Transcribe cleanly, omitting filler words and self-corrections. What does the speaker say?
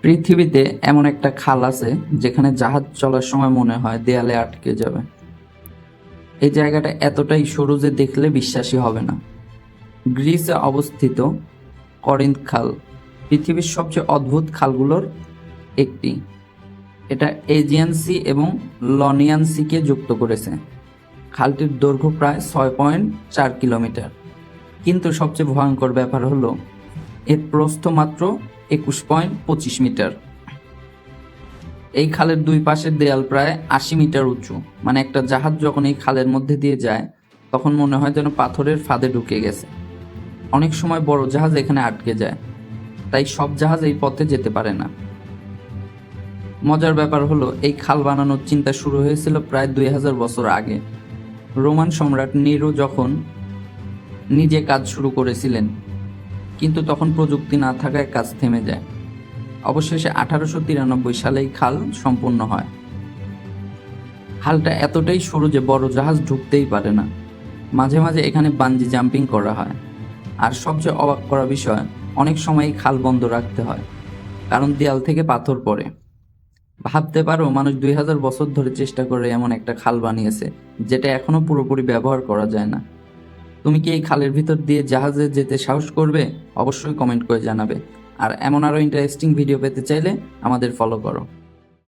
পৃথিবীতে এমন একটা খাল আছে যেখানে জাহাজ চলার সময় মনে হয় দেয়ালে আটকে যাবে। এই জায়গাটা এতটাই সরু যে দেখলে বিশ্বাসই হবে না। গ্রিসে অবস্থিত করিন্থ খাল পৃথিবীর সবচেয়ে অদ্ভুত খালগুলোর একটি। এটা এজিয়ান সি এবং লনিয়ান সিকে যুক্ত করেছে। খালটির দৈর্ঘ্য প্রায় 6.4 কিলোমিটার, কিন্তু সবচেয়ে ভয়ঙ্কর ব্যাপার হলো এর প্রস্থ মাত্র 21.25 মিটার। এই খালের দুই পাশের দেয়াল প্রায় 80 মিটার উঁচু। মানে একটা জাহাজ যখন এই খালের মধ্যে দিয়ে যায় তখন মনে হয় যেন পাথরের ফাঁদে ঢুকে গেছে। অনেক সময় বড় জাহাজ এখানে আটকে যায়, তাই সব জাহাজ এই পথে যেতে পারে না। মজার ব্যাপার হলো এই খাল বানানোর চিন্তা শুরু হয়েছিল প্রায় 2000 বছর আগে। রোমান সম্রাট নিরো যখন নিজে কাজ শুরু করেছিলেন, কিন্তু তখন প্রযুক্তি না থাকায় কাজ থেমে যায়। অবশেষে 1893 সালে এই খাল সম্পূর্ণ হয়। খালটা এতটাই সরু যে বড় জাহাজ ঢুকতেই পারে না। মাঝে মাঝে এখানে বানজি জাম্পিং করা হয়। আর সবচেয়ে অবাক করা বিষয়, অনেক সময় এই খাল বন্ধ রাখতে হয় কারণ দেয়াল থেকে পাথর পড়ে। ভাবতে পারো, মানুষ 2000 বছর ধরে চেষ্টা করে এমন একটা খাল বানিয়েছে যেটা এখনো পুরোপুরি ব্যবহার করা যায় না। তুমি কি এই খালের ভিতর দিয়ে জাহাজে যেতে সাহস করবে? অবশ্যই কমেন্ট করে জানাবে। আর এমন আরো ইন্টারেস্টিং ভিডিও পেতে চাইলে আমাদের ফলো করো।